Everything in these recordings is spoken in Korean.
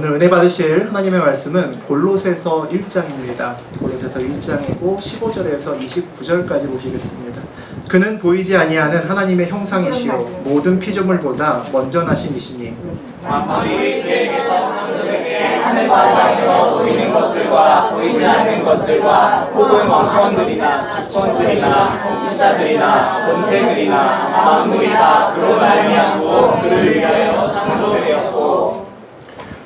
오늘 은혜 받으실 하나님의 말씀은 골로새서 1장입니다. 골로새서 1장이고 15절에서 29절까지 보시겠습니다. 그는 보이지 아니하는 하나님의 형상이시요 모든 피조물보다 먼저 나신 이시니 만물이 그에게서 창조되게 하늘과 땅에서 보이는 것들과 보이지 않는 것들과 혹은 왕권들이나 주권들이나 통치자들이나 권세들이나 만물이 다 그로 말미암고 그를 위하여 창조되었고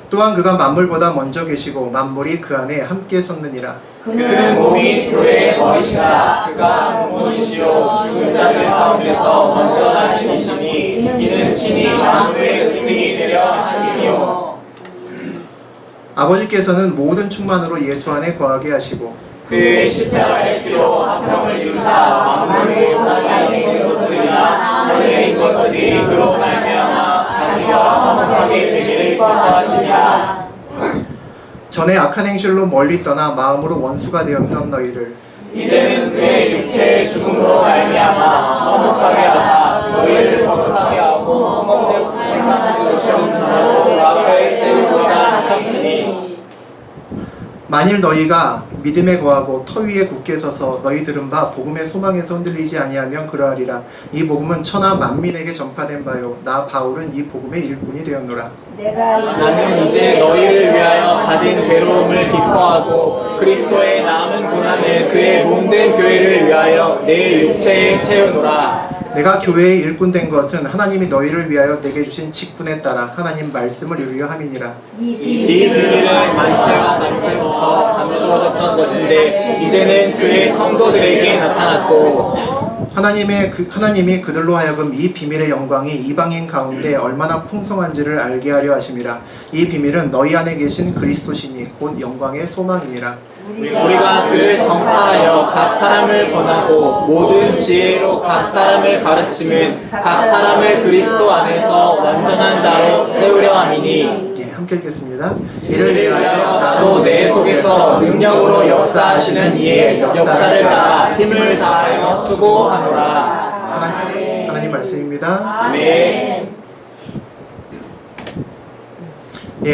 또한 그가 만물보다 먼저 계시고 만물이 그 안에 함께 섰느니라. 그는 몸이 교회의 머리시라. 그가 근본이시요 죽은 자들 가운데서 먼저 나신 이시니 이는 친히 만물의 근등이 되려 하시니요. 아버지께서는 모든 충만으로 예수 안에 거하게 하시고 그의 십자가의 피로 화평을 이루사 만물의 땅에 있는 것들이나 하늘에 있는 것들이 그로 말미암아 자기와 화목하게 되기를 기뻐하시니라. 전에 악한 행실로 멀리 떠나 마음으로 원수가 되었던 너희를 이제는 그의 육체의 죽음으로 말미암아 화목하게 하사 너희를 거룩하게 하고 허물되고 생각하는 것이 없는 자로 그 앞에 세우고자 하셨으니 만일 너희가 믿음에 거하고 터 위에 굳게 서서 너희 들은 바 복음의 소망에서 흔들리지 아니하면 그러하리라. 이 복음은 천하 만민에게 전파된 바요 나 바울은 이 복음의 일꾼이 되었노라. 나는 이제 너희를 위하여 받은 괴로움을 기뻐하고 그리스도의 남은 고난을 그의 몸된 교회를 위하여 내 육체에 채우노라. 내가 교회의 일꾼 된 것은 하나님이 너희를 위하여 내게 주신 직분에 따라 하나님 말씀을 이루려 함이니라. 이 비밀은 만세와 남세부터 감추어졌던 것인데 이제는 그의 성도들에게 나타났고 하나님이 그들로 하여금 이 비밀의 영광이 이방인 가운데 얼마나 풍성한지를 알게 하려 하심이라. 이 비밀은 너희 안에 계신 그리스도시니 곧 영광의 소망이니라. 우리가 그를 전파하여 각 사람을 권하고 모든 지혜로 각 사람을 가르치면 각 사람을 그리스도 안에서 완전한 자로 세우려 함이니 함께 읽겠습니다. 이를 위하여 나도 내 속에서 능력으로 역사하시는 이의 역사를 따라 힘을 다하여 수고하노라. 하나님 말씀입니다. 아멘.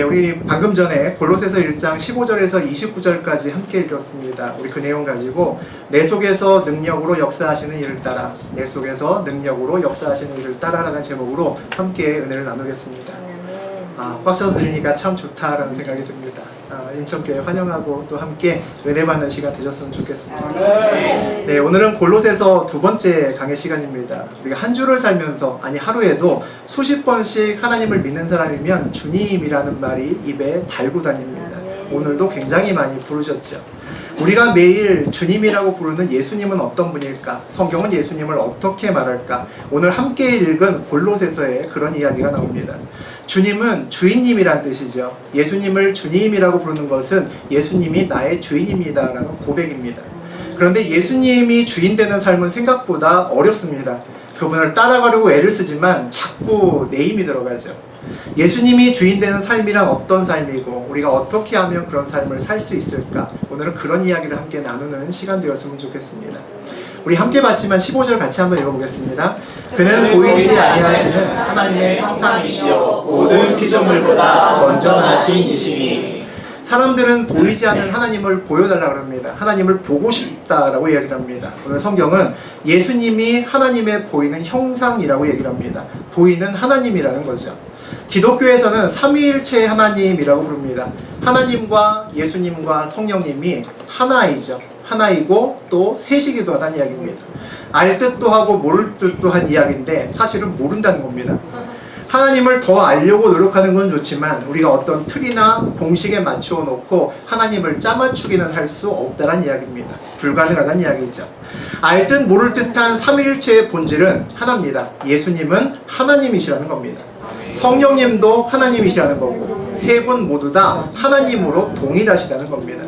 우리 방금 전에 골로새서 1장 15절에서 29절까지 함께 읽었습니다. 우리 그 내용 가지고 내 속에서 능력으로 역사하시는 이를 따라 내 속에서 능력으로 역사하시는 이를 따라라는 제목으로 함께 은혜를 나누겠습니다. 꽉 차서 들으니까 참 좋다라는 생각이 듭니다. 인천교회 환영하고 또 함께 은혜 받는 시간 되셨으면 좋겠습니다. 네, 오늘은 골로새서 두 번째 강의 시간입니다. 우리가 한 주를 살면서 하루에도 수십 번씩 하나님을 믿는 사람이면 주님이라는 말이 입에 달고 다닙니다. 오늘도 굉장히 많이 부르셨죠. 우리가 매일 주님이라고 부르는 예수님은 어떤 분일까? 성경은 예수님을 어떻게 말할까? 오늘 함께 읽은 골로새서에 그런 이야기가 나옵니다. 주님은 주인님이란 뜻이죠. 예수님을 주님이라고 부르는 것은 예수님이 나의 주인입니다 라는 고백입니다. 그런데 예수님이 주인 되는 삶은 생각보다 어렵습니다. 그분을 따라가려고 애를 쓰지만 자꾸 내 힘이 들어가죠. 예수님이 주인 되는 삶이란 어떤 삶이고 우리가 어떻게 하면 그런 삶을 살 수 있을까? 오늘은 그런 이야기를 함께 나누는 시간 되었으면 좋겠습니다. 우리 함께 봤지만 15절 같이 한번 읽어보겠습니다. 그는 보이지 아니하시는 하나님의 형상이시요 모든 피조물보다 먼저 나신 이시니. 사람들은 보이지 않는 하나님을 보여달라고 합니다. 하나님을 보고 싶다라고 이야기를 합니다. 오늘 성경은 예수님이 하나님의 보이는 형상이라고 얘기를 합니다. 보이는 하나님이라는 거죠. 기독교에서는 삼위일체 하나님이라고 부릅니다. 하나님과 예수님과 성령님이 하나이죠. 하나이고 또 셋이기도 하다는 이야기입니다. 알 듯도 하고 모를 듯도 한 이야기인데 사실은 모른다는 겁니다. 하나님을 더 알려고 노력하는 건 좋지만 우리가 어떤 틀이나 공식에 맞추어 놓고 하나님을 짜맞추기는 할 수 없다는 이야기입니다. 불가능하다는 이야기죠. 알 듯 모를 듯한 삼위일체의 본질은 하나입니다. 예수님은 하나님이시라는 겁니다. 성령님도 하나님이시라는 거고 세 분 모두 다 하나님으로 동일하시다는 겁니다.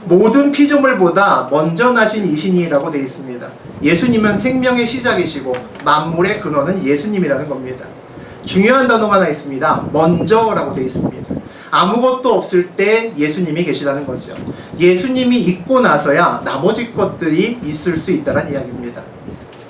모든 피조물보다 먼저 나신 이신이라고 되어 있습니다. 예수님은 생명의 시작이시고 만물의 근원은 예수님이라는 겁니다. 중요한 단어가 하나 있습니다. 먼저라고 되어 있습니다. 아무것도 없을 때 예수님이 계시다는 거죠. 예수님이 있고 나서야 나머지 것들이 있을 수 있다는 이야기입니다.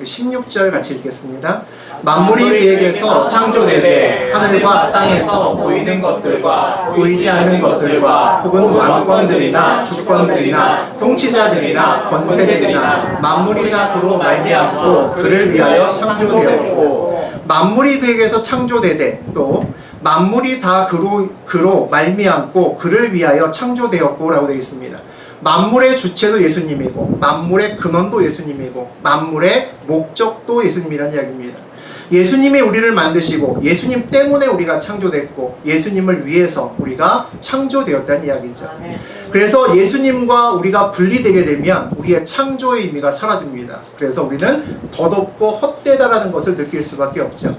16절 같이 읽겠습니다. 만물이 그에게서 창조되되 하늘과 땅에서 보이는 것들과 보이지 않는 것들과 혹은 왕권들이나 주권들이나 통치자들이나 권세들이나 만물이 다 그로 말미암고 그를 위하여 창조되었고 만물이 그에게서 창조되되 또 만물이 다 그로 말미암고 그를 위하여 창조되었고 라고 되어 있습니다. 만물의 주체도 예수님이고 만물의 근원도 예수님이고 만물의 목적도 예수님이라는 이야기입니다. 예수님이 우리를 만드시고 예수님 때문에 우리가 창조됐고 예수님을 위해서 우리가 창조되었다는 이야기죠. 그래서 예수님과 우리가 분리되게 되면 우리의 창조의 의미가 사라집니다. 그래서 우리는 덧없고 헛되다라는 것을 느낄 수밖에 없죠.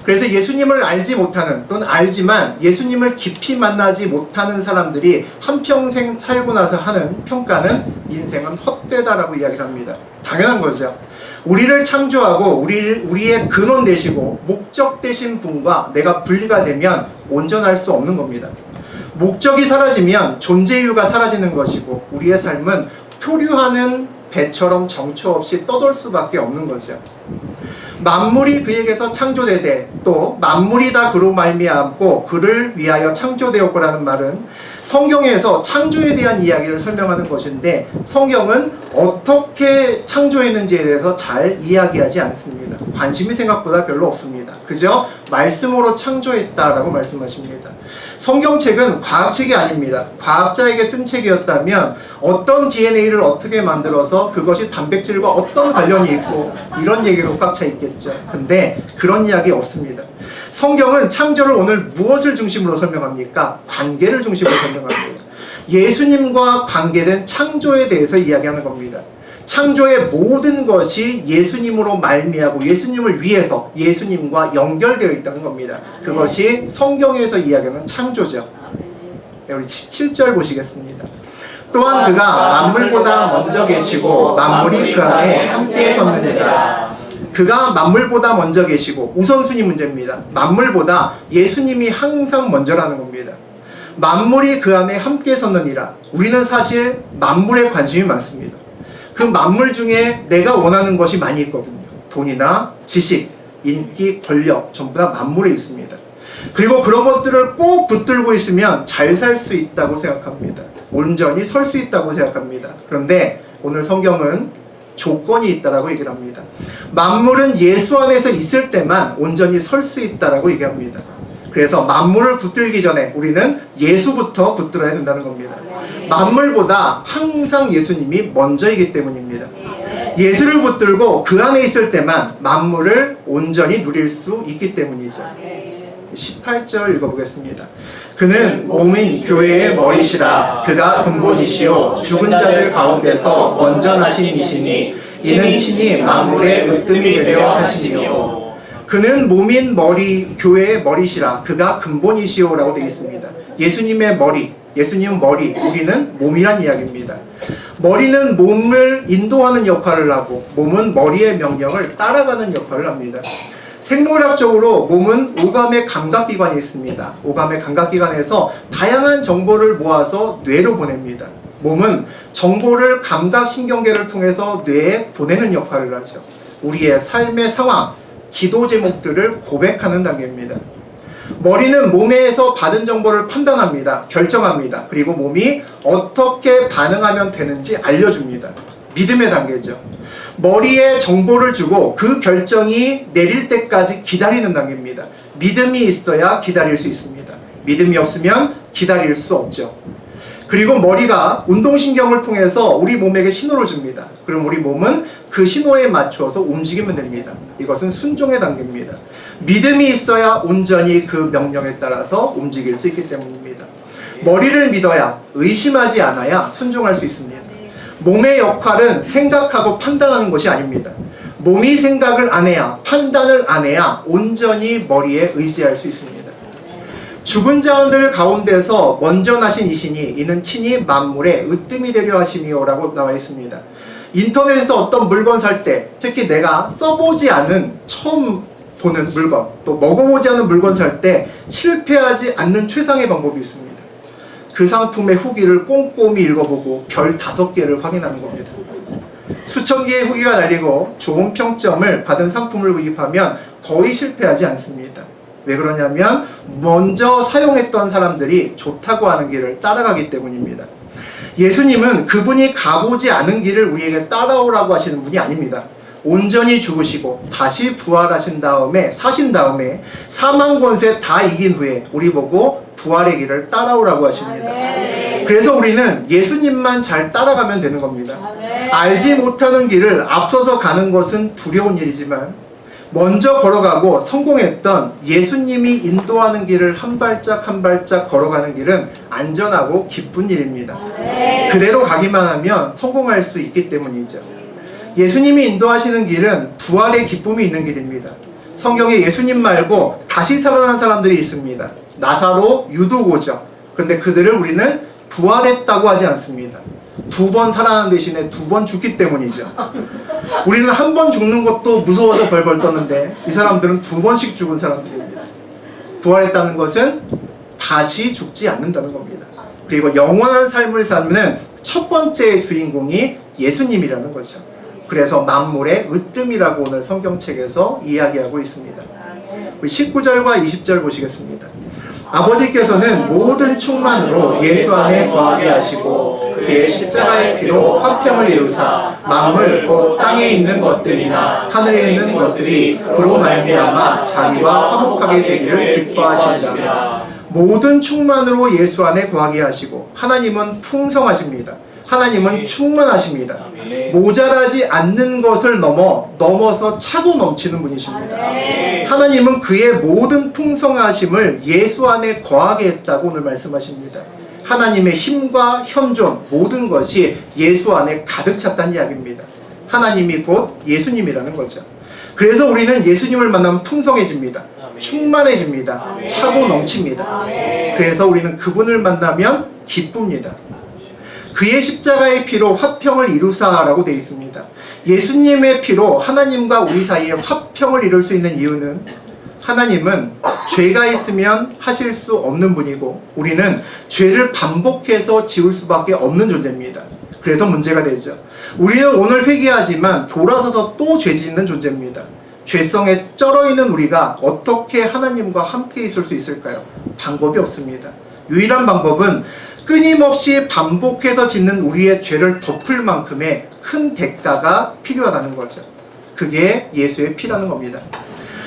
그래서 예수님을 알지 못하는 또는 알지만 예수님을 깊이 만나지 못하는 사람들이 한평생 살고 나서 하는 평가는 인생은 헛되다라고 이야기합니다. 당연한 거죠. 우리를 창조하고 우리의 근원 되시고 목적 되신 분과 내가 분리가 되면 온전할 수 없는 겁니다. 목적이 사라지면 존재 이유가 사라지는 것이고 우리의 삶은 표류하는 배처럼 정처 없이 떠돌 수밖에 없는 거죠. 만물이 그에게서 창조되되 또 만물이 다 그로 말미암고 그를 위하여 창조되었고라는 말은 성경에서 창조에 대한 이야기를 설명하는 것인데 성경은 어떻게 창조했는지에 대해서 잘 이야기하지 않습니다. 관심이 생각보다 별로 없습니다. 그저 말씀으로 창조했다라고 말씀하십니다. 성경책은 과학책이 아닙니다. 과학자에게 쓴 책이었다면 어떤 DNA를 어떻게 만들어서 그것이 단백질과 어떤 관련이 있고 이런 얘기로 꽉 차 있겠죠. 근데 그런 이야기 없습니다. 성경은 창조를 오늘 무엇을 중심으로 설명합니까? 관계를 중심으로 설명합니다. 예수님과 관계된 창조에 대해서 이야기하는 겁니다. 창조의 모든 것이 예수님으로 말미암고 예수님을 위해서 예수님과 연결되어 있다는 겁니다. 그것이 성경에서 이야기하는 창조죠. 네, 우리 17절 보시겠습니다. 또한 그가 만물보다 먼저 계시고 만물이 그 안에 함께 섰느니라. 그가 만물보다 먼저 계시고 우선순위 문제입니다. 만물보다 예수님이 항상 먼저라는 겁니다. 만물이 그 안에 함께 섰느니라. 우리는 사실 만물에 관심이 많습니다. 그 만물 중에 내가 원하는 것이 많이 있거든요. 돈이나 지식, 인기, 권력 전부 다 만물에 있습니다. 그리고 그런 것들을 꼭 붙들고 있으면 잘 살 수 있다고 생각합니다. 온전히 설 수 있다고 생각합니다. 그런데 오늘 성경은 조건이 있다라고 얘기를 합니다. 만물은 예수 안에서 있을 때만 온전히 설 수 있다라고 얘기합니다. 그래서 만물을 붙들기 전에 우리는 예수부터 붙들어야 된다는 겁니다. 만물보다 항상 예수님이 먼저이기 때문입니다. 예수를 붙들고 그 안에 있을 때만 만물을 온전히 누릴 수 있기 때문이죠. 18절 읽어보겠습니다. 그는 몸인 교회의 머리시라. 그가 근본이시요 죽은 자들 가운데서 먼저 나신 이시니 이는 친히 만물의 으뜸이 되려 하시니요. 그는 몸인 교회의 머리시라. 그가 근본이시요 라고 되어 있습니다. 예수님의 머리, 예수님은 머리, 우리는 몸이란 이야기입니다. 머리는 몸을 인도하는 역할을 하고 몸은 머리의 명령을 따라가는 역할을 합니다. 생물학적으로 몸은 오감의 감각기관이 있습니다. 오감의 감각기관에서 다양한 정보를 모아서 뇌로 보냅니다. 몸은 정보를 감각신경계를 통해서 뇌에 보내는 역할을 하죠. 우리의 삶의 상황, 기도 제목들을 고백하는 단계입니다. 머리는 몸에서 받은 정보를 판단합니다. 결정합니다. 그리고 몸이 어떻게 반응하면 되는지 알려줍니다. 믿음의 단계죠. 머리에 정보를 주고 그 결정이 내릴 때까지 기다리는 단계입니다. 믿음이 있어야 기다릴 수 있습니다. 믿음이 없으면 기다릴 수 없죠. 그리고 머리가 운동신경을 통해서 우리 몸에게 신호를 줍니다. 그럼 우리 몸은 그 신호에 맞춰서 움직이면 됩니다. 이것은 순종의 단계입니다. 믿음이 있어야 온전히 그 명령에 따라서 움직일 수 있기 때문입니다. 머리를 믿어야, 의심하지 않아야 순종할 수 있습니다. 몸의 역할은 생각하고 판단하는 것이 아닙니다. 몸이 생각을 안 해야, 판단을 안 해야 온전히 머리에 의지할 수 있습니다. 죽은 자들 가운데서 먼저 나신 이시니 이는 친히 만물의 으뜸이 되려 하심이요 라고 나와 있습니다. 인터넷에서 어떤 물건 살 때, 특히 내가 써보지 않은 처음 보는 물건, 또 먹어보지 않은 물건 살 때 실패하지 않는 최상의 방법이 있습니다. 그 상품의 후기를 꼼꼼히 읽어보고 별 5개를 확인하는 겁니다. 수천 개의 후기가 달리고 좋은 평점을 받은 상품을 구입하면 거의 실패하지 않습니다. 왜 그러냐면 먼저 사용했던 사람들이 좋다고 하는 길을 따라가기 때문입니다. 예수님은 그분이 가보지 않은 길을 우리에게 따라오라고 하시는 분이 아닙니다. 온전히 죽으시고 다시 부활하신 다음에 사신 다음에 사망 권세 다 이긴 후에 우리 보고 부활의 길을 따라오라고 하십니다. 그래서 우리는 예수님만 잘 따라가면 되는 겁니다. 알지 못하는 길을 앞서서 가는 것은 두려운 일이지만 먼저 걸어가고 성공했던 예수님이 인도하는 길을 한 발짝 한 발짝 걸어가는 길은 안전하고 기쁜 일입니다. 그대로 가기만 하면 성공할 수 있기 때문이죠. 예수님이 인도하시는 길은 부활의 기쁨이 있는 길입니다. 성경에 예수님 말고 다시 살아난 사람들이 있습니다. 나사로, 유도고죠. 그런데 그들을 우리는 부활했다고 하지 않습니다. 2번 살아나는 대신에 2번 죽기 때문이죠. 우리는 한 번 죽는 것도 무서워서 벌벌 떠는데 이 사람들은 2번씩 죽은 사람들입니다. 부활했다는 것은 다시 죽지 않는다는 겁니다. 그리고 영원한 삶을 사는 첫 번째 주인공이 예수님이라는 거죠. 그래서 만물의 으뜸이라고 오늘 성경책에서 이야기하고 있습니다. 우리 19절과 20절 보시겠습니다. 아버지께서는 모든 충만으로 예수 안에 거하게 하시고 그의 십자가의 피로 화평을 이루사 만물 곧 땅에 있는 것들이나 하늘에 있는 것들이 그로 말미암아 자기와 화목하게 되기를 기뻐하십니다. 모든 충만으로 예수 안에 거하게 하시고 하나님은 풍성하십니다. 하나님은 충만하십니다. 모자라지 않는 것을 넘어서 차고 넘치는 분이십니다. 하나님은 그의 모든 풍성하심을 예수 안에 거하게 했다고 오늘 말씀하십니다. 하나님의 힘과 현존 모든 것이 예수 안에 가득 찼다는 이야기입니다. 하나님이 곧 예수님이라는 거죠. 그래서 우리는 예수님을 만나면 풍성해집니다. 충만해집니다. 차고 넘칩니다. 그래서 우리는 그분을 만나면 기쁩니다. 그의 십자가의 피로 화평을 이루사라고 되어 있습니다. 예수님의 피로 하나님과 우리 사이에 화평을 이룰 수 있는 이유는 하나님은 죄가 있으면 하실 수 없는 분이고 우리는 죄를 반복해서 지을 수밖에 없는 존재입니다. 그래서 문제가 되죠. 우리는 오늘 회개하지만 돌아서서 또 죄 짓는 존재입니다. 죄성에 쩔어있는 우리가 어떻게 하나님과 함께 있을 수 있을까요? 방법이 없습니다. 유일한 방법은 끊임없이 반복해서 짓는 우리의 죄를 덮을 만큼의 큰 대가가 필요하다는 거죠. 그게 예수의 피라는 겁니다.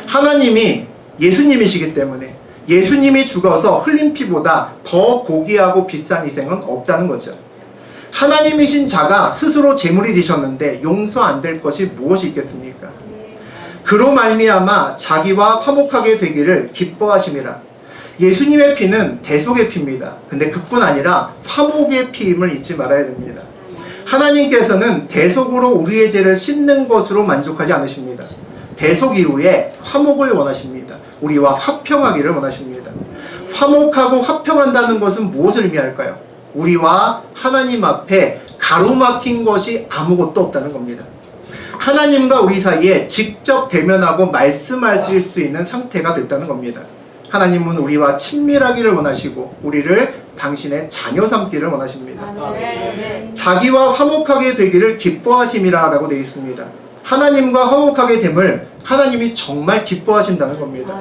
하나님이 예수님이시기 때문에 예수님이 죽어서 흘린 피보다 더 고귀하고 비싼 희생은 없다는 거죠. 하나님이신 자가 스스로 제물이 되셨는데 용서 안 될 것이 무엇이 있겠습니까? 그로 말미암아 자기와 화목하게 되기를 기뻐하심이라. 예수님의 피는 대속의 피입니다. 근데 그뿐 아니라 화목의 피임을 잊지 말아야 됩니다. 하나님께서는 대속으로 우리의 죄를 씻는 것으로 만족하지 않으십니다. 대속 이후에 화목을 원하십니다. 우리와 화평하기를 원하십니다. 화목하고 화평한다는 것은 무엇을 의미할까요? 우리와 하나님 앞에 가로막힌 것이 아무것도 없다는 겁니다. 하나님과 우리 사이에 직접 대면하고 말씀하실 수 있는 상태가 됐다는 겁니다. 하나님은 우리와 친밀하기를 원하시고 우리를 당신의 자녀 삼기를 원하십니다. 자기와 화목하게 되기를 기뻐하심이라 라고 되어 있습니다. 하나님과 화목하게 됨을 하나님이 정말 기뻐하신다는 겁니다.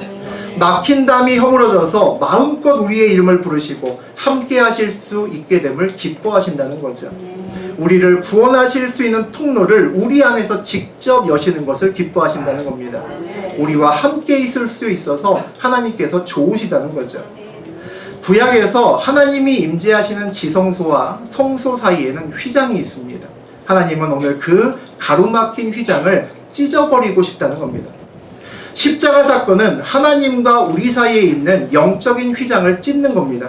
막힌 담이 허물어져서 마음껏 우리의 이름을 부르시고 함께 하실 수 있게 됨을 기뻐하신다는 거죠. 우리를 구원하실 수 있는 통로를 우리 안에서 직접 여시는 것을 기뻐하신다는 겁니다. 우리와 함께 있을 수 있어서 하나님께서 좋으시다는 거죠. 구약에서 하나님이 임재하시는 지성소와 성소 사이에는 휘장이 있습니다. 하나님은 오늘 그 가로막힌 휘장을 찢어버리고 싶다는 겁니다. 십자가 사건은 하나님과 우리 사이에 있는 영적인 휘장을 찢는 겁니다.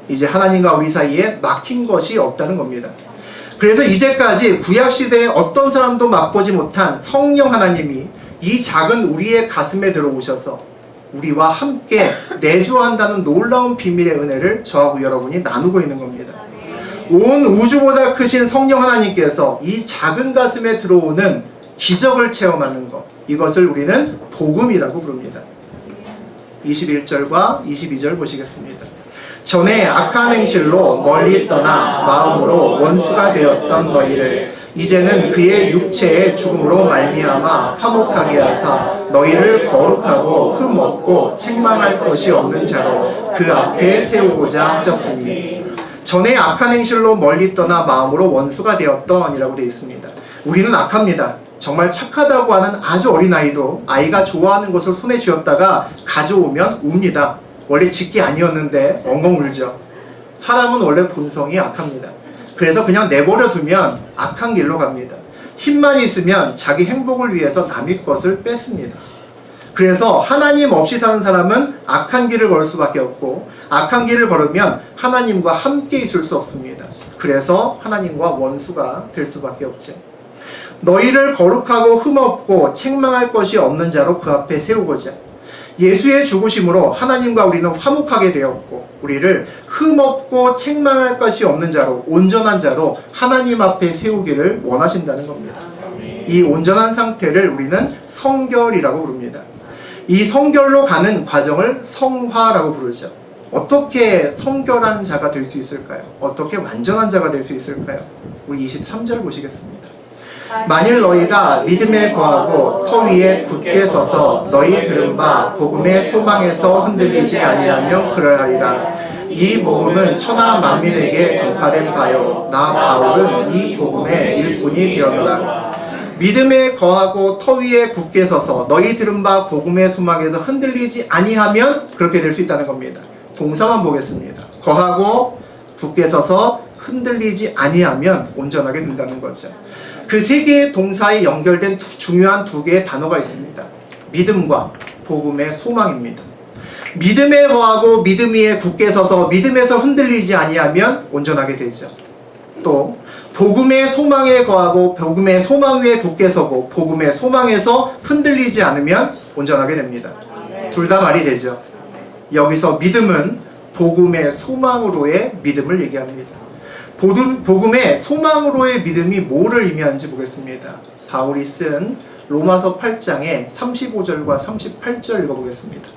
이제 하나님과 우리 사이에 막힌 것이 없다는 겁니다. 그래서 이제까지 구약시대에 어떤 사람도 맛보지 못한 성령 하나님이 이 작은 우리의 가슴에 들어오셔서 우리와 함께 내주한다는 놀라운 비밀의 은혜를 저하고 여러분이 나누고 있는 겁니다. 온 우주보다 크신 성령 하나님께서 이 작은 가슴에 들어오는 기적을 체험하는 것, 이것을 우리는 복음이라고 부릅니다. 21절과 22절 보시겠습니다. 전에 악한 행실로 멀리 떠나 마음으로 원수가 되었던 너희를 이제는 그의 육체의 죽음으로 말미암아 화목하게 하사 너희를 거룩하고 흠없고 책망할 것이 없는 자로 그 앞에 세우고자 하셨으니 전에 악한 행실로 멀리 떠나 마음으로 원수가 되었던이라고 되어 있습니다. 우리는 악합니다. 정말 착하다고 하는 아주 어린아이도 아이가 좋아하는 것을 손에 쥐었다가 가져오면 웁니다. 원래 짖기 아니었는데 엉엉 울죠. 사람은 원래 본성이 악합니다. 그래서 그냥 내버려 두면 악한 길로 갑니다. 힘만 있으면 자기 행복을 위해서 남의 것을 뺏습니다. 그래서 하나님 없이 사는 사람은 악한 길을 걸을 수밖에 없고 악한 길을 걸으면 하나님과 함께 있을 수 없습니다. 그래서 하나님과 원수가 될 수밖에 없죠. 너희를 거룩하고 흠없고 책망할 것이 없는 자로 그 앞에 세우고자 예수의 죽으심으로 하나님과 우리는 화목하게 되었고 우리를 흠없고 책망할 것이 없는 자로 온전한 자로 하나님 앞에 세우기를 원하신다는 겁니다. 이 온전한 상태를 우리는 성결이라고 부릅니다. 이 성결로 가는 과정을 성화라고 부르죠. 어떻게 성결한 자가 될 수 있을까요? 어떻게 완전한 자가 될 수 있을까요? 우리 23절 보시겠습니다. 만일 너희가 믿음에 거하고 터 위에 굳게 서서 너희 들은 바 복음의 소망에서 흔들리지 아니하면 그러하리라. 이 복음은 천하 만민에게 전파된 바요 나 바울은 이 복음의 일꾼이 되었노라. 믿음에 거하고 터 위에 굳게 서서 너희 들은 바 복음의 소망에서 흔들리지 아니하면 그렇게 될 수 있다는 겁니다. 동사만 보겠습니다. 거하고 굳게 서서 흔들리지 아니하면 온전하게 된다는 거죠. 그 세 개의 동사에 연결된 중요한 두 개의 단어가 있습니다. 믿음과 복음의 소망입니다. 믿음에 거하고 믿음 위에 굳게 서서 믿음에서 흔들리지 아니하면 온전하게 되죠. 또 복음의 소망에 거하고 복음의 소망 위에 굳게 서고 복음의 소망에서 흔들리지 않으면 온전하게 됩니다. 둘 다 말이 되죠. 여기서 믿음은 복음의 소망으로의 믿음을 얘기합니다. 복음의 소망으로의 믿음이 뭐를 의미하는지 보겠습니다. 바울이 쓴 로마서 8장의 35절과 38절 읽어보겠습니다.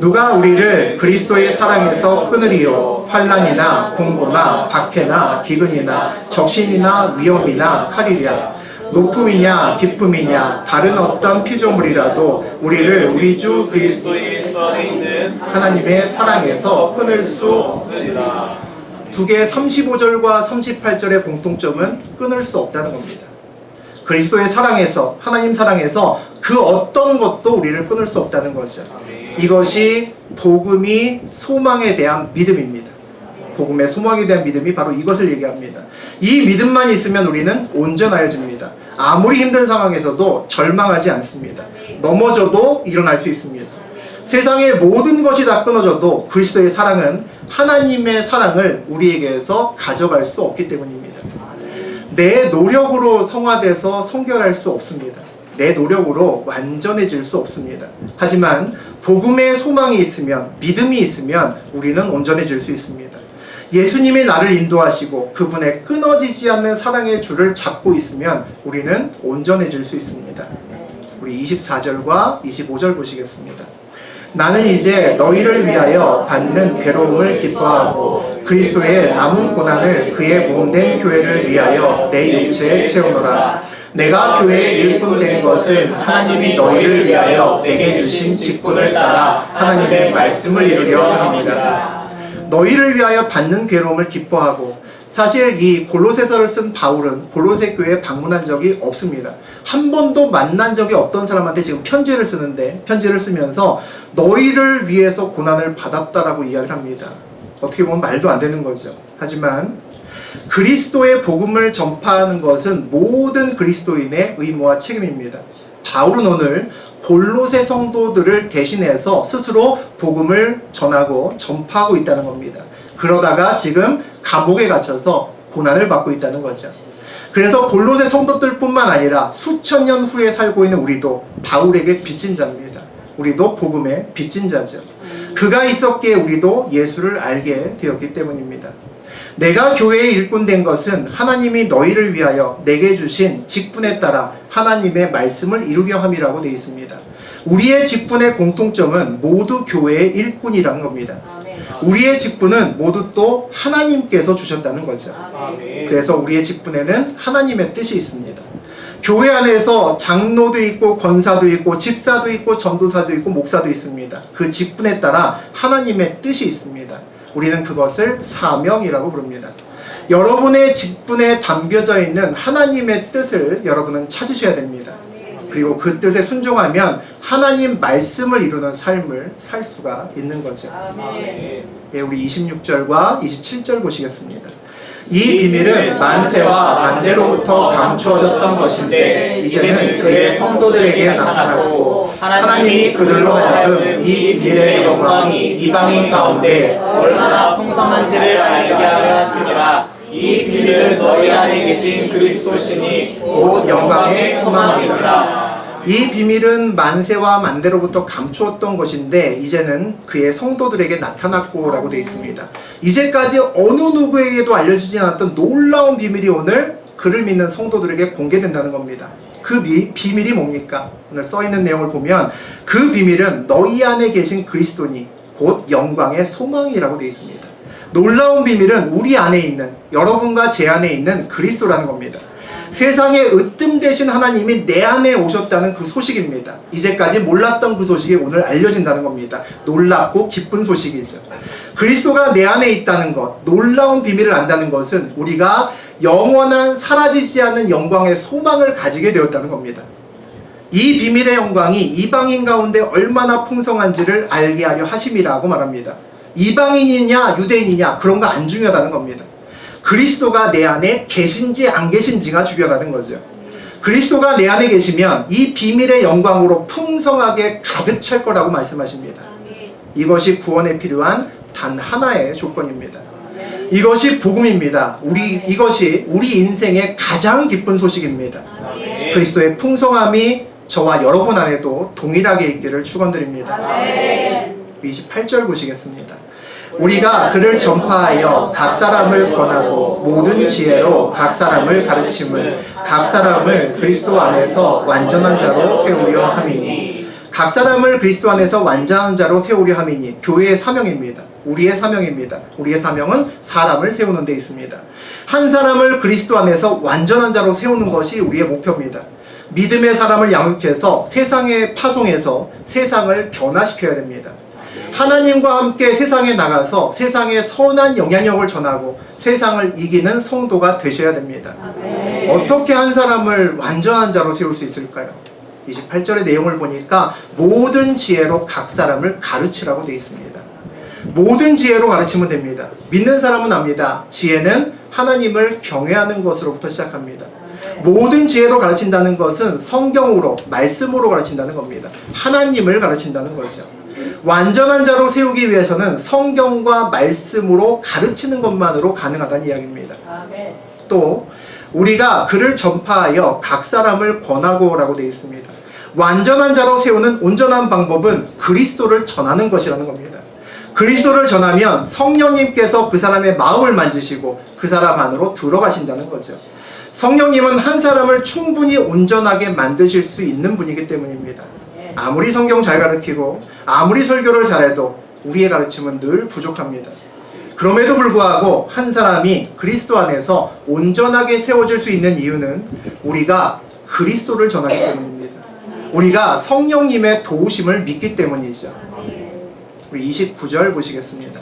누가 우리를 그리스도의 사랑에서 끊으리요 환난이나 공고나 박해나 기근이나 적신이나 위험이나 칼이랴 높음이냐 기쁨이냐 다른 어떤 피조물이라도 우리를 우리 주 그리스도의 있는 하나님의 사랑에서 끊을 수 없으리라. 두 개의 35절과 38절의 공통점은 끊을 수 없다는 겁니다. 그리스도의 사랑에서 하나님 사랑에서 그 어떤 것도 우리를 끊을 수 없다는 거죠. 이것이 복음이 소망에 대한 믿음입니다. 복음의 소망에 대한 믿음이 바로 이것을 얘기합니다. 이 믿음만 있으면 우리는 온전하여집니다. 아무리 힘든 상황에서도 절망하지 않습니다. 넘어져도 일어날 수 있습니다. 세상의 모든 것이 다 끊어져도 그리스도의 사랑은 하나님의 사랑을 우리에게서 가져갈 수 없기 때문입니다. 내 노력으로 성화돼서 성결할 수 없습니다. 내 노력으로 완전해질 수 없습니다. 하지만 복음의 소망이 있으면 믿음이 있으면 우리는 온전해질 수 있습니다. 예수님이 나를 인도하시고 그분의 끊어지지 않는 사랑의 줄을 잡고 있으면 우리는 온전해질 수 있습니다. 우리 24절과 25절 보시겠습니다. 나는 이제 너희를 위하여 받는 괴로움을 기뻐하고 그리스도의 남은 고난을 그의 몸된 교회를 위하여 내 육체에 채우노라. 내가 교회의 일꾼 된 것은 하나님이 너희를 위하여 내게 주신 직분을 따라 하나님의 말씀을 이루려 함이니라. 너희를 위하여 받는 괴로움을 기뻐하고 사실 이 골로새서를 쓴 바울은 골로새 교회에 방문한 적이 없습니다. 한 번도 만난 적이 없던 사람한테 지금 편지를 쓰는데 편지를 쓰면서 너희를 위해서 고난을 받았다라고 이야기를 합니다. 어떻게 보면 말도 안 되는 거죠. 하지만 그리스도의 복음을 전파하는 것은 모든 그리스도인의 의무와 책임입니다. 바울은 오늘 골로새 성도들을 대신해서 스스로 복음을 전하고 전파하고 있다는 겁니다. 그러다가 지금 감옥에 갇혀서 고난을 받고 있다는 거죠. 그래서 골로새 성도들뿐만 아니라 수천 년 후에 살고 있는 우리도 바울에게 빚진 자입니다. 우리도 복음의 빚진 자죠. 그가 있었기에 우리도 예수를 알게 되었기 때문입니다. 내가 교회의 일꾼 된 것은 하나님이 너희를 위하여 내게 주신 직분에 따라 하나님의 말씀을 이루려 함이라고 되어 있습니다. 우리의 직분의 공통점은 모두 교회의 일꾼이라는 겁니다. 우리의 직분은 모두 또 하나님께서 주셨다는 거죠. 아멘. 그래서 우리의 직분에는 하나님의 뜻이 있습니다. 교회 안에서 장로도 있고 권사도 있고 집사도 있고 전도사도 있고 목사도 있습니다. 그 직분에 따라 하나님의 뜻이 있습니다. 우리는 그것을 사명이라고 부릅니다. 여러분의 직분에 담겨져 있는 하나님의 뜻을 여러분은 찾으셔야 됩니다. 그리고 그 뜻에 순종하면 하나님 말씀을 이루는 삶을 살 수가 있는 거죠. 아멘. 예, 우리 26절과 27절 보시겠습니다. 이 비밀은 만세와 만대로부터 감추어졌던 것인데 이제는 그의 성도들에게 나타났고 하나님이 그들로 하여금 이 비밀의 영광이 이방인 가운데 얼마나 풍성한지를 알게 하려 하심이라. 이 비밀은 너희 안에 계신 그리스도시니 곧 영광의 소망이니라. 이 비밀은 만세와 만대로부터 감추었던 것인데 이제는 그의 성도들에게 나타났고 라고 되어 있습니다. 이제까지 어느 누구에게도 알려지지 않았던 놀라운 비밀이 오늘 그를 믿는 성도들에게 공개된다는 겁니다. 그 비밀이 뭡니까? 오늘 써있는 내용을 보면 그 비밀은 너희 안에 계신 그리스도니 곧 영광의 소망이라고 되어 있습니다. 놀라운 비밀은 우리 안에 있는, 여러분과 제 안에 있는 그리스도라는 겁니다. 세상의 으뜸 되신 하나님이 내 안에 오셨다는 그 소식입니다. 이제까지 몰랐던 그 소식이 오늘 알려진다는 겁니다. 놀랍고 기쁜 소식이죠. 그리스도가 내 안에 있다는 것, 놀라운 비밀을 안다는 것은 우리가 영원한 사라지지 않는 영광의 소망을 가지게 되었다는 겁니다. 이 비밀의 영광이 이방인 가운데 얼마나 풍성한지를 알게 하려 하심이라고 말합니다. 이방인이냐 유대인이냐 그런 거 안 중요하다는 겁니다. 그리스도가 내 안에 계신지 안 계신지가 중요하다는 거죠. 그리스도가 내 안에 계시면 이 비밀의 영광으로 풍성하게 가득 찰 거라고 말씀하십니다. 이것이 구원에 필요한 단 하나의 조건입니다. 이것이 복음입니다. 이것이 우리 인생의 가장 기쁜 소식입니다. 그리스도의 풍성함이 저와 여러분 안에도 동일하게 있기를 축원드립니다. 28절 보시겠습니다. 우리가 그를 전파하여 각 사람을 권하고 모든 지혜로 각 사람을 가르침을 각 사람을 그리스도 안에서 완전한 자로 세우려 함이니. 각 사람을 그리스도 안에서 완전한 자로 세우려 함이니 교회의 사명입니다. 우리의 사명입니다. 우리의 사명은 사람을 세우는 데 있습니다. 한 사람을 그리스도 안에서 완전한 자로 세우는 것이 우리의 목표입니다. 믿음의 사람을 양육해서 세상에 파송해서 세상을 변화시켜야 됩니다. 하나님과 함께 세상에 나가서 세상에 선한 영향력을 전하고 세상을 이기는 성도가 되셔야 됩니다. 어떻게 한 사람을 완전한 자로 세울 수 있을까요? 28절의 내용을 보니까 모든 지혜로 각 사람을 가르치라고 되어 있습니다. 모든 지혜로 가르치면 됩니다. 믿는 사람은 압니다. 지혜는 하나님을 경외하는 것으로부터 시작합니다. 모든 지혜로 가르친다는 것은 성경으로, 말씀으로 가르친다는 겁니다. 하나님을 가르친다는 거죠. 완전한 자로 세우기 위해서는 성경과 말씀으로 가르치는 것만으로 가능하다는 이야기입니다. 또 우리가 그를 전파하여 각 사람을 권하고 라고 되어 있습니다. 완전한 자로 세우는 온전한 방법은 그리스도를 전하는 것이라는 겁니다. 그리스도를 전하면 성령님께서 그 사람의 마음을 만지시고 그 사람 안으로 들어가신다는 거죠. 성령님은 한 사람을 충분히 온전하게 만드실 수 있는 분이기 때문입니다. 아무리 성경 잘 가르치고 아무리 설교를 잘해도 우리의 가르침은 늘 부족합니다. 그럼에도 불구하고 한 사람이 그리스도 안에서 온전하게 세워질 수 있는 이유는 우리가 그리스도를 전하기 때문입니다. 우리가 성령님의 도우심을 믿기 때문이죠. 우리 29절 보시겠습니다.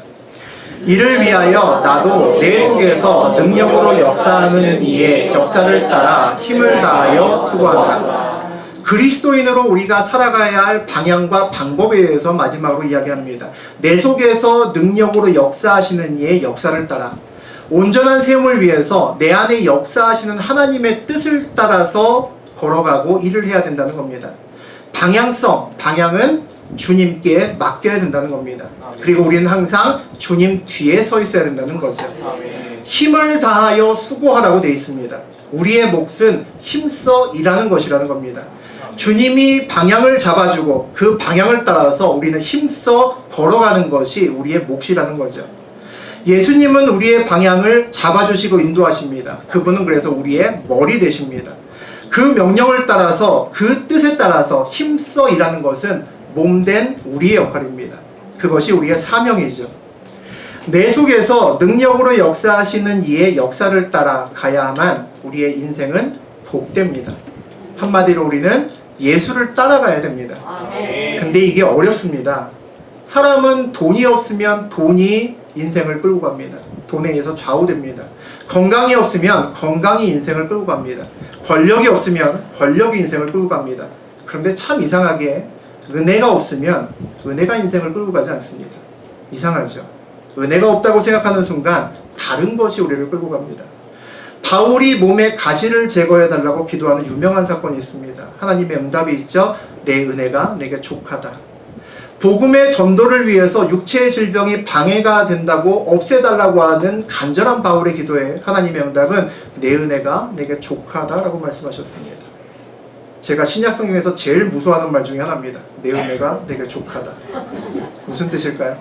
이를 위하여 나도 내 속에서 능력으로 역사하는 이의 역사를 따라 힘을 다하여 수고한다. 그리스도인으로 우리가 살아가야 할 방향과 방법에 대해서 마지막으로 이야기합니다. 내 속에서 능력으로 역사하시는 이의 역사를 따라 온전한 세움을 위해서 내 안에 역사하시는 하나님의 뜻을 따라서 걸어가고 일을 해야 된다는 겁니다. 방향은 주님께 맡겨야 된다는 겁니다. 그리고 우리는 항상 주님 뒤에 서 있어야 된다는 거죠. 힘을 다하여 수고하라고 되어 있습니다. 우리의 몫은 힘써 일하는 것이라는 겁니다. 주님이 방향을 잡아주고 그 방향을 따라서 우리는 힘써 걸어가는 것이 우리의 몫이라는 거죠. 예수님은 우리의 방향을 잡아주시고 인도하십니다. 그분은 그래서 우리의 머리 되십니다. 그 명령을 따라서 그 뜻에 따라서 힘써 일하는 것은 몸된 우리의 역할입니다. 그것이 우리의 사명이죠. 내 속에서 능력으로 역사하시는 이의 역사를 따라 가야만 우리의 인생은 복됩니다. 한마디로 우리는 예수를 따라가야 됩니다. 근데 이게 어렵습니다. 사람은 돈이 없으면 돈이 인생을 끌고 갑니다. 돈에 의해서 좌우됩니다. 건강이 없으면 건강이 인생을 끌고 갑니다. 권력이 없으면 권력이 인생을 끌고 갑니다. 그런데 참 이상하게 은혜가 없으면 은혜가 인생을 끌고 가지 않습니다. 이상하죠. 은혜가 없다고 생각하는 순간 다른 것이 우리를 끌고 갑니다. 바울이 몸에 가시를 제거해달라고 기도하는 유명한 사건이 있습니다. 하나님의 응답이 있죠. 내 은혜가 내게 족하다. 복음의 전도를 위해서 육체의 질병이 방해가 된다고 없애달라고 하는 간절한 바울의 기도에 하나님의 응답은 내 은혜가 내게 족하다라고 말씀하셨습니다. 제가 신약성경에서 제일 무서워하는 말 중에 하나입니다. 내 은혜가 내게 족하다. 무슨 뜻일까요?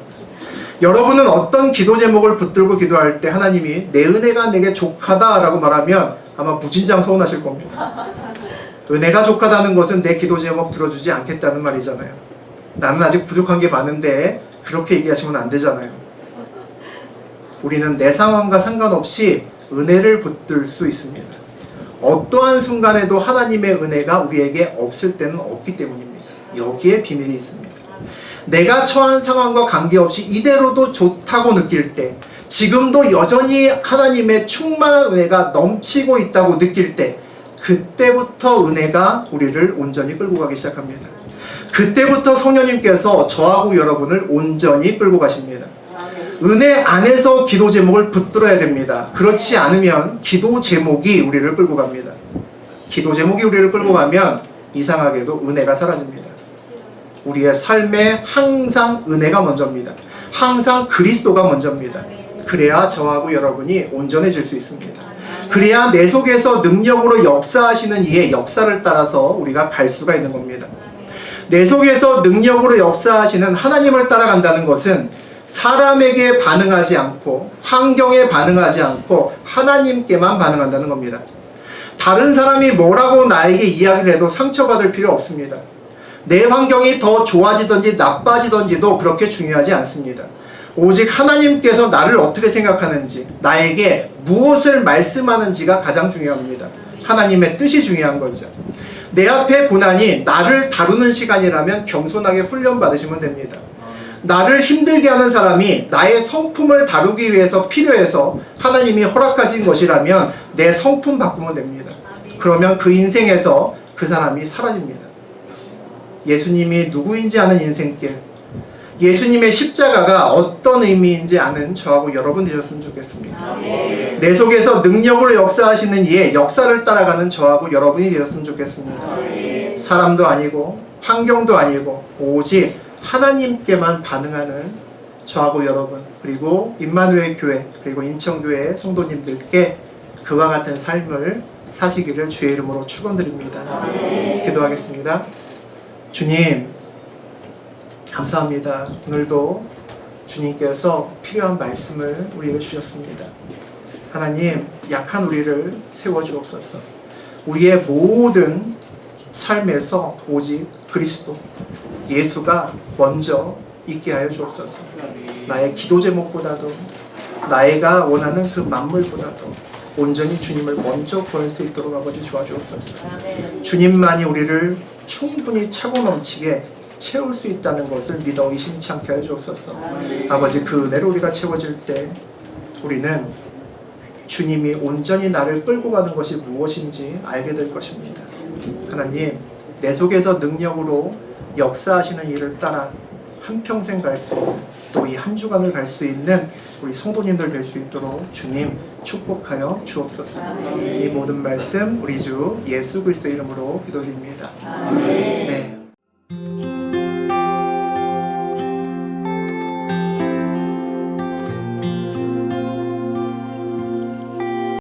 여러분은 어떤 기도 제목을 붙들고 기도할 때 하나님이 내 은혜가 내게 족하다라고 말하면 아마 무진장 서운하실 겁니다. 은혜가 족하다는 것은 내 기도 제목 들어주지 않겠다는 말이잖아요. 나는 아직 부족한 게 많은데 그렇게 얘기하시면 안 되잖아요. 우리는 내 상황과 상관없이 은혜를 붙들 수 있습니다. 어떠한 순간에도 하나님의 은혜가 우리에게 없을 때는 없기 때문입니다. 여기에 비밀이 있습니다. 내가 처한 상황과 관계없이 이대로도 좋다고 느낄 때, 지금도 여전히 하나님의 충만한 은혜가 넘치고 있다고 느낄 때, 그때부터 은혜가 우리를 온전히 끌고 가기 시작합니다. 그때부터 성령님께서 저하고 여러분을 온전히 끌고 가십니다. 은혜 안에서 기도 제목을 붙들어야 됩니다. 그렇지 않으면 기도 제목이 우리를 끌고 갑니다. 기도 제목이 우리를 끌고 가면 이상하게도 은혜가 사라집니다. 우리의 삶에 항상 은혜가 먼저입니다. 항상 그리스도가 먼저입니다. 그래야 저하고 여러분이 온전해질 수 있습니다. 그래야 내 속에서 능력으로 역사하시는 이의 역사를 따라서 우리가 갈 수가 있는 겁니다. 내 속에서 능력으로 역사하시는 하나님을 따라간다는 것은 사람에게 반응하지 않고 환경에 반응하지 않고 하나님께만 반응한다는 겁니다. 다른 사람이 뭐라고 나에게 이야기를 해도 상처받을 필요 없습니다. 내 환경이 더 좋아지든지 나빠지든지도 그렇게 중요하지 않습니다. 오직 하나님께서 나를 어떻게 생각하는지, 나에게 무엇을 말씀하는지가 가장 중요합니다. 하나님의 뜻이 중요한 거죠. 내 앞에 고난이 나를 다루는 시간이라면 겸손하게 훈련받으시면 됩니다. 나를 힘들게 하는 사람이 나의 성품을 다루기 위해서 필요해서 하나님이 허락하신 것이라면 내 성품 바꾸면 됩니다. 그러면 그 인생에서 그 사람이 사라집니다. 예수님이 누구인지 아는 인생길, 예수님의 십자가가 어떤 의미인지 아는 저하고 여러분 되셨으면 좋겠습니다. 내 속에서 능력으로 역사하시는 이의 역사를 따라가는 저하고 여러분이 되었으면 좋겠습니다. 사람도 아니고 환경도 아니고 오직 하나님께만 반응하는 저하고 여러분, 그리고 임마누엘 교회, 그리고 인천교회 성도님들께 그와 같은 삶을 사시기를 주의 이름으로 축원드립니다. 기도하겠습니다. 주님, 감사합니다. 오늘도 주님께서 필요한 말씀을 우리에게 주셨습니다. 하나님, 약한 우리를 세워주옵소서. 우리의 모든 삶에서 오직 그리스도, 예수가 먼저 있게 하여 주옵소서. 나의 기도 제목보다도, 나이가 원하는 그 만물보다도 온전히 주님을 먼저 구할 수 있도록 아버지 도와주옵소서. 주님만이 우리를 충분히 차고 넘치게 채울 수 있다는 것을 믿어 의심치 않게 하여 주옵소서. 아버지, 그 은혜로 우리가 채워질 때 우리는 주님이 온전히 나를 끌고 가는 것이 무엇인지 알게 될 것입니다. 하나님, 내 속에서 능력으로 역사하시는 일을 따라 한평생 갈 수 있는, 또 이 한 주간을 갈 수 있는 우리 성도님들 될 수 있도록 주님 축복하여 주옵소서. 이 모든 말씀 우리 주 예수 그리스도 이름으로 기도드립니다. 네.